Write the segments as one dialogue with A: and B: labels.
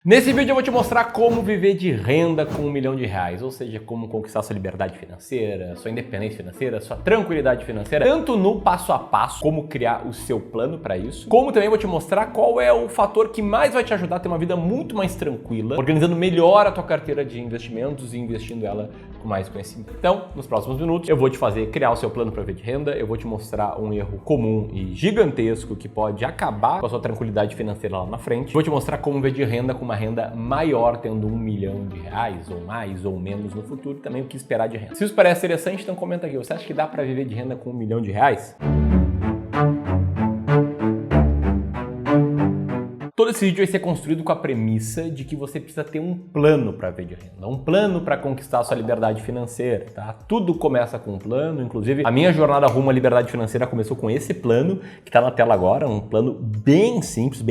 A: Nesse vídeo eu vou te mostrar como viver de renda com R$1 milhão, ou seja, como conquistar sua liberdade financeira, sua independência financeira, sua tranquilidade financeira, tanto no passo a passo, como criar o seu plano para isso, como também vou te mostrar qual é o fator que mais vai te ajudar a ter uma vida muito mais tranquila, organizando melhor a tua carteira de investimentos e investindo ela com mais conhecimento. Então, nos próximos minutos, eu vou te fazer criar o seu plano para viver de renda, eu vou te mostrar um erro comum e gigantesco que pode acabar com a sua tranquilidade financeira lá na frente, vou te mostrar como viver de renda com uma renda maior, tendo R$1 milhão, ou mais ou menos no futuro, e também o que esperar de renda. Se isso parece interessante, então comenta aqui, você acha que dá para viver de renda com R$1 milhão? Todo esse vídeo vai ser construído com a premissa de que você precisa ter um plano para viver de renda, um plano para conquistar a sua liberdade financeira, tá? Tudo começa com um plano, inclusive a minha jornada rumo à liberdade financeira começou com esse plano que está na tela agora, um plano bem simples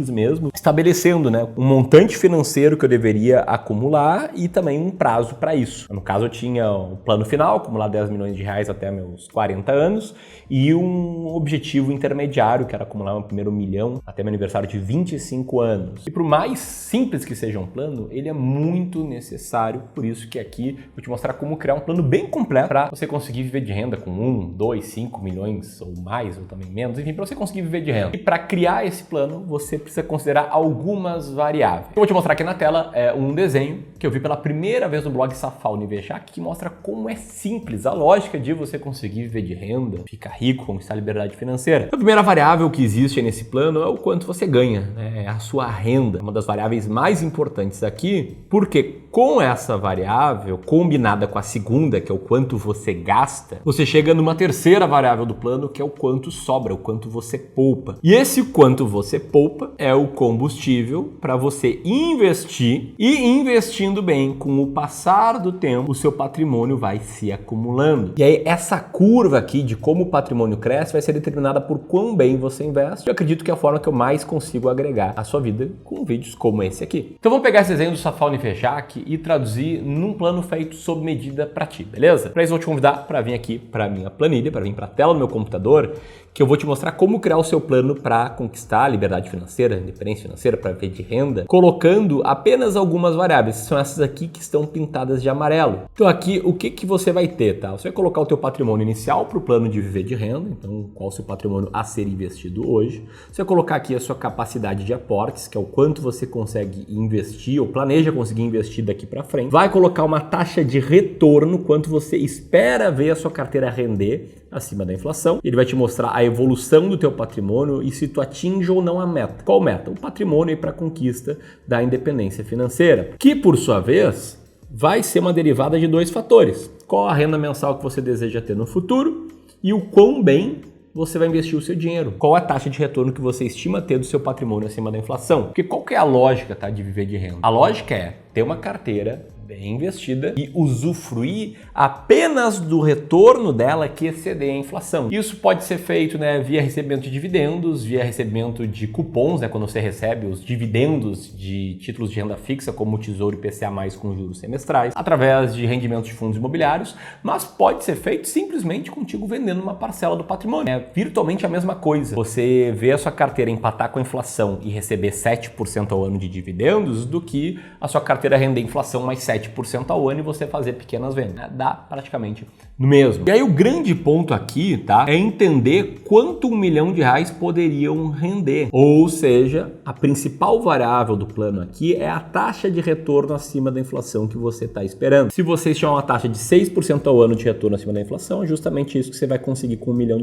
A: mesmo, estabelecendo, né, um montante financeiro que eu deveria acumular e também um prazo para isso. No caso, eu tinha um plano final, acumular R$10 milhões até meus 40 anos e um objetivo intermediário, que era acumular meu primeiro R$1 milhão até meu aniversário de 25 anos. E por mais simples que seja um plano, ele é muito necessário, por isso que aqui vou te mostrar como criar um plano bem completo para você conseguir viver de renda com 1, 2, 5 milhões ou mais, ou também menos, enfim, para você conseguir viver de renda. E para criar esse plano, você precisa considerar algumas variáveis. Eu vou te mostrar aqui na tela um desenho que eu vi pela primeira vez no blog Safal Nivechak, que mostra como é simples a lógica de você conseguir viver de renda, ficar rico, conquistar a liberdade financeira. A primeira variável que existe nesse plano é o quanto você ganha, né? É a sua renda, uma das variáveis mais importantes aqui, porque com essa variável, combinada com a segunda, que é o quanto você gasta, você chega numa terceira variável do plano, que é o quanto sobra, o quanto você poupa. E esse quanto você poupa é o combustível para você investir, e investindo bem, com o passar do tempo, o seu patrimônio vai se acumulando. E aí essa curva aqui de como o patrimônio cresce vai ser determinada por quão bem você investe. Eu acredito que é a forma que eu mais consigo agregar a sua vida com vídeos como esse aqui. Então vamos pegar esse desenho do Safal Nivechak e traduzir num plano feito sob medida para ti, beleza? Para isso eu vou te convidar para vir aqui para minha planilha, para vir para a tela do meu computador, que eu vou te mostrar como criar o seu plano para conquistar a liberdade financeira, a independência financeira, para viver de renda, colocando apenas algumas variáveis. São essas aqui que estão pintadas de amarelo. Então aqui o que você vai ter, tá? Você vai colocar o teu patrimônio inicial para o plano de viver de renda, então qual o seu patrimônio a ser investido hoje. Você vai colocar aqui a sua capacidade de aportes, que é o quanto você consegue investir ou planeja conseguir investir daqui para frente. Vai colocar uma taxa de retorno, quanto você espera ver a sua carteira render acima da inflação. Ele vai te mostrar a evolução do teu patrimônio e se tu atinge ou não a meta. Qual meta? O patrimônio para a conquista da independência financeira, que por sua vez vai ser uma derivada de dois fatores. Qual a renda mensal que você deseja ter no futuro e o quão bem você vai investir o seu dinheiro. Qual a taxa de retorno que você estima ter do seu patrimônio acima da inflação? Porque qual que é a lógica, tá, de viver de renda? A lógica é ter uma carteira bem investida e usufruir apenas do retorno dela que exceder a inflação. Isso pode ser feito, né, via recebimento de dividendos, via recebimento de cupons, né, quando você recebe os dividendos de títulos de renda fixa, como o Tesouro IPCA+, com juros semestrais, através de rendimentos de fundos imobiliários, mas pode ser feito simplesmente contigo vendendo uma parcela do patrimônio. É virtualmente a mesma coisa. Você vê a sua carteira empatar com a inflação e receber 7% ao ano de dividendos do que a sua carteira render inflação mais 7% ao ano e você fazer pequenas vendas. Dá praticamente no mesmo. E aí o grande ponto aqui, tá, é entender quanto R$1 milhão poderiam render. Ou seja, a principal variável do plano aqui é a taxa de retorno acima da inflação que você está esperando. Se você estiver uma taxa de 6% ao ano de retorno acima da inflação, é justamente isso que você vai conseguir com R$1 milhão.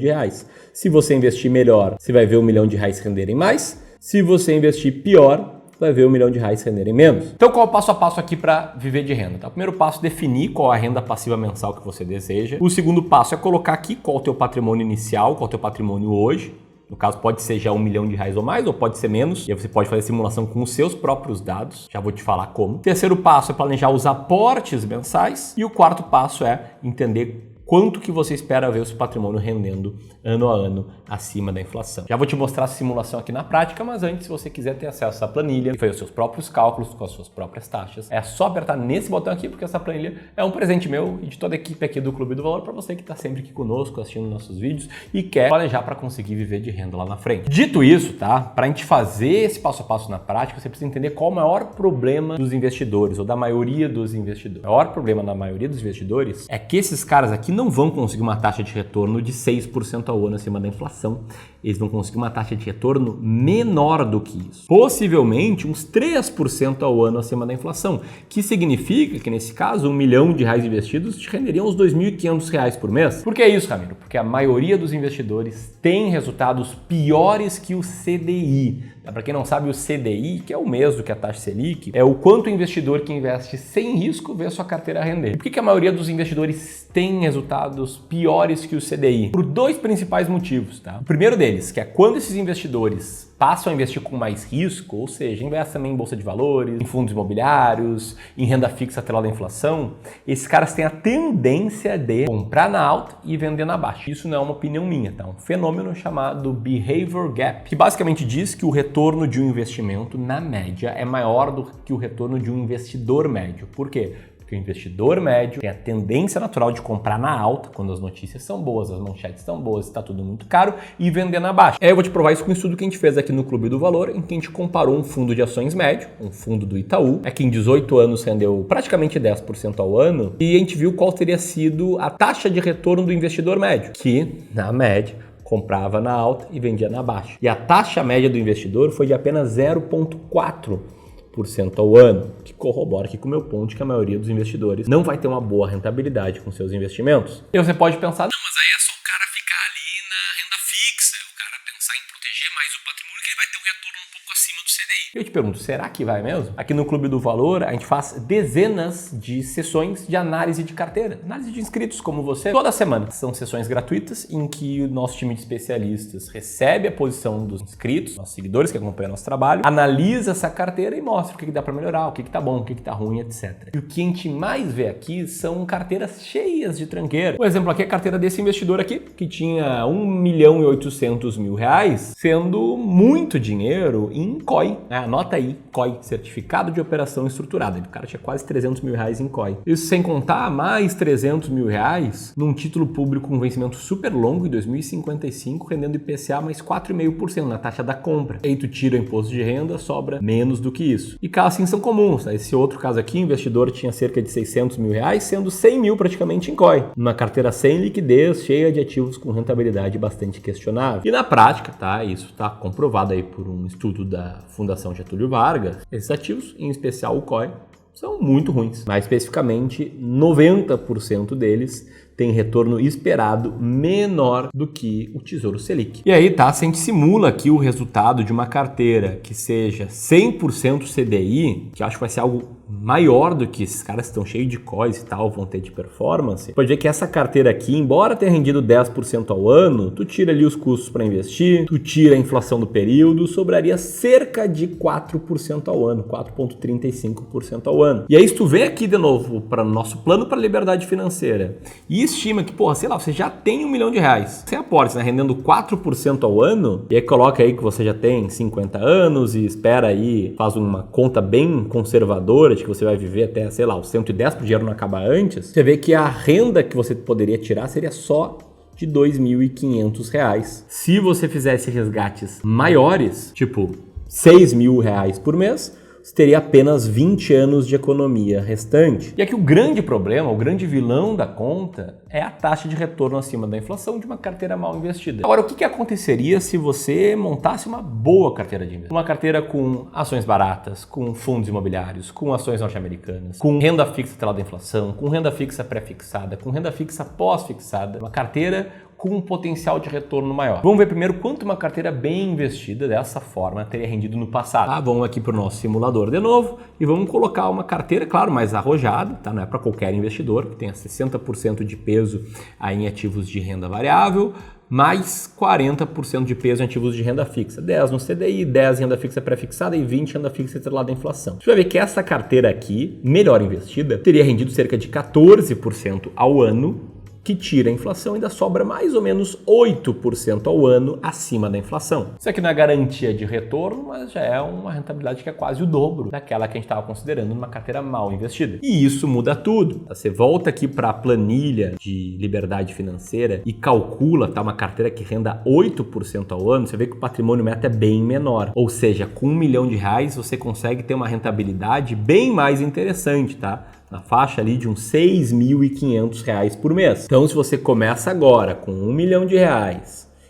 A: Se você investir melhor, você vai ver R$1 milhão renderem mais. Se você investir pior, vai ver R$1 milhão renderem menos. Então qual é o passo a passo aqui para viver de renda? Tá? O primeiro passo é definir qual a renda passiva mensal que você deseja. O segundo passo é colocar aqui qual é o teu patrimônio inicial, qual é o teu patrimônio hoje. No caso, pode ser já R$1 milhão ou mais, ou pode ser menos. E aí você pode fazer simulação com os seus próprios dados. Já vou te falar como. O terceiro passo é planejar os aportes mensais. E o quarto passo é entender quanto que você espera ver o seu patrimônio rendendo ano a ano acima da inflação. Já vou te mostrar a simulação aqui na prática, mas antes, se você quiser ter acesso à planilha e fazer os seus próprios cálculos com as suas próprias taxas, é só apertar nesse botão aqui, porque essa planilha é um presente meu e de toda a equipe aqui do Clube do Valor para você que está sempre aqui conosco assistindo nossos vídeos e quer planejar para conseguir viver de renda lá na frente. Dito isso, tá? Para a gente fazer esse passo a passo na prática, você precisa entender qual o maior problema dos investidores ou da maioria dos investidores. O maior problema da maioria dos investidores é que esses caras aqui não vão conseguir uma taxa de retorno de 6% ao ano acima da inflação. Eles vão conseguir uma taxa de retorno menor do que isso. Possivelmente uns 3% ao ano acima da inflação, que significa que nesse caso R$1 milhão investidos te renderiam uns R$2.500 por mês. Por que isso, Ramiro? Porque a maioria dos investidores tem resultados piores que o CDI. Para quem não sabe, o CDI, que é o mesmo que a taxa Selic, é o quanto o investidor que investe sem risco vê a sua carteira render. E por que a maioria dos investidores tem resultados piores que o CDI? Por dois principais motivos, tá? O primeiro deles, que é quando esses investidores passam a investir com mais risco, ou seja, investem também em bolsa de valores, em fundos imobiliários, em renda fixa atrelada à inflação, esses caras têm a tendência de comprar na alta e vender na baixa. Isso não é uma opinião minha, tá? É um fenômeno chamado Behavior Gap, que basicamente diz que o retorno de um investimento, na média, é maior do que o retorno de um investidor médio. Por quê? Porque o investidor médio tem a tendência natural de comprar na alta, quando as notícias são boas, as manchetes estão boas, está tudo muito caro, e vender na baixa. Eu vou te provar isso com um estudo que a gente fez aqui no Clube do Valor, em que a gente comparou um fundo de ações médio, um fundo do Itaú, que em 18 anos rendeu praticamente 10% ao ano, e a gente viu qual teria sido a taxa de retorno do investidor médio, que, na média, comprava na alta e vendia na baixa. E a taxa média do investidor foi de apenas 0,4% ao ano, que corrobora aqui com o meu ponto de que a maioria dos investidores não vai ter uma boa rentabilidade com seus investimentos. E você pode pensar, não, mas aí é só o cara ficar ali na renda fixa, o cara pensar em proteger mais o patrimônio que ele vai ter um retorno um pouco acima do CDI. Eu te pergunto, será que vai mesmo? Aqui no Clube do Valor, a gente faz dezenas de sessões de análise de carteira, análise de inscritos como você, toda semana. São sessões gratuitas em que o nosso time de especialistas recebe a posição dos inscritos, nossos seguidores que acompanham nosso trabalho, analisa essa carteira e mostra o que dá para melhorar, o que tá bom, o que tá ruim, etc. E o que a gente mais vê aqui são carteiras cheias de tranqueira. Por exemplo, aqui é a carteira desse investidor aqui, que tinha R$1.800.000, sendo muito dinheiro em COI. Anota aí, COI, Certificado de Operação Estruturada. O cara tinha quase R$300.000 em COI. Isso sem contar mais R$300.000 num título público com vencimento super longo em 2055, rendendo IPCA mais 4,5% na taxa da compra. Aí tu tira o imposto de renda, sobra menos do que isso. E casos assim são comuns. Tá? Esse outro caso aqui, o investidor tinha cerca de R$600.000, sendo 100 mil praticamente em COI. Uma carteira sem liquidez, cheia de ativos com rentabilidade bastante questionável. E na prática, tá? Isso está comprovado aí por um estudo da Fundação Getúlio Vargas. Esses ativos, em especial o COI, são muito ruins. Mais especificamente, 90% deles tem retorno esperado menor do que o Tesouro Selic. E aí, tá, se a gente simula aqui o resultado de uma carteira que seja 100% CDI, que eu acho que vai ser algo maior do que esses caras que estão cheios de COIs e tal, vão ter de performance, pode ver que essa carteira aqui, embora tenha rendido 10% ao ano, tu tira ali os custos para investir, tu tira a inflação do período, sobraria cerca de 4% ao ano, 4,35% ao ano. E aí, se tu vê aqui de novo para o nosso plano para liberdade financeira e estima que, porra, sei lá, você já tem R$1 milhão, você aporta, né, rendendo 4% ao ano, e aí coloca aí que você já tem 50 anos e espera aí, faz uma conta bem conservadora de que você vai viver até, sei lá, os 110 pro dinheiro não acabar antes, você vê que a renda que você poderia tirar seria só de R$2.500. Se você fizesse resgates maiores, tipo R$6.000 por mês, você teria apenas 20 anos de economia restante. E aqui o grande problema, o grande vilão da conta é a taxa de retorno acima da inflação de uma carteira mal investida. Agora, o que aconteceria se você montasse uma boa carteira de investimento? Uma carteira com ações baratas, com fundos imobiliários, com ações norte-americanas, com renda fixa atrelada à inflação, com renda fixa pré-fixada, com renda fixa pós-fixada, uma carteira com um potencial de retorno maior. Vamos ver primeiro quanto uma carteira bem investida dessa forma teria rendido no passado. Tá, vamos aqui para o nosso simulador de novo e vamos colocar uma carteira, claro, mais arrojada, tá? Não é para qualquer investidor, que tenha 60% de peso aí em ativos de renda variável, mais 40% de peso em ativos de renda fixa. 10 no CDI, 10 em renda fixa pré-fixada e 20 em renda fixa atrelada à inflação. Você vai ver que essa carteira aqui, melhor investida, teria rendido cerca de 14% ao ano, que tira a inflação, ainda sobra mais ou menos 8% ao ano acima da inflação. Isso aqui não é garantia de retorno, mas já é uma rentabilidade que é quase o dobro daquela que a gente estava considerando numa carteira mal investida. E isso muda tudo. Você volta aqui para a planilha de liberdade financeira e calcula uma carteira que renda 8% ao ano, você vê que o patrimônio meta é bem menor. Ou seja, com R$1 milhão você consegue ter uma rentabilidade bem mais interessante, tá? Na faixa ali de uns R$ 6.500 por mês. Então, se você começa agora com R$1 milhão,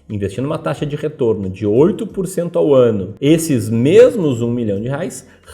A: investindo numa taxa de retorno de 8% ao ano, esses mesmos R$1 milhão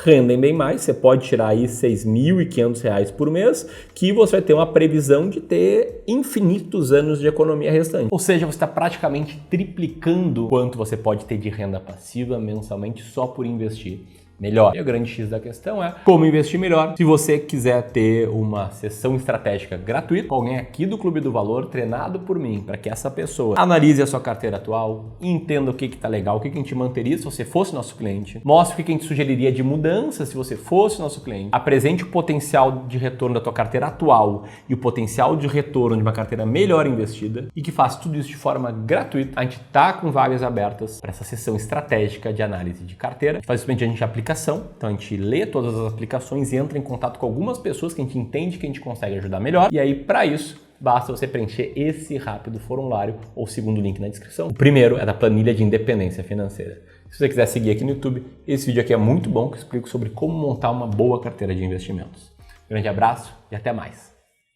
A: rendem bem mais. Você pode tirar aí R$ 6.500 por mês, que você vai ter uma previsão de ter infinitos anos de economia restante. Ou seja, você está praticamente triplicando quanto você pode ter de renda passiva mensalmente só por investir melhor. E o grande X da questão é como investir melhor. Se você quiser ter uma sessão estratégica gratuita com alguém aqui do Clube do Valor, treinado por mim, para que essa pessoa analise a sua carteira atual, entenda o que está legal, o que a gente manteria se você fosse nosso cliente, mostre o que a gente sugeriria de mudança se você fosse nosso cliente, apresente o potencial de retorno da tua carteira atual e o potencial de retorno de uma carteira melhor investida, e que faça tudo isso de forma gratuita. A gente está com vagas abertas para essa sessão estratégica de análise de carteira. Faz simplesmente a gente aplica. Então a gente lê todas as aplicações e entra em contato com algumas pessoas que a gente entende que a gente consegue ajudar melhor. E aí, para isso, basta você preencher esse rápido formulário ou o segundo link na descrição. O primeiro é da planilha de independência financeira. Se você quiser seguir aqui no YouTube, esse vídeo aqui é muito bom, que eu explico sobre como montar uma boa carteira de investimentos. Grande abraço e até mais!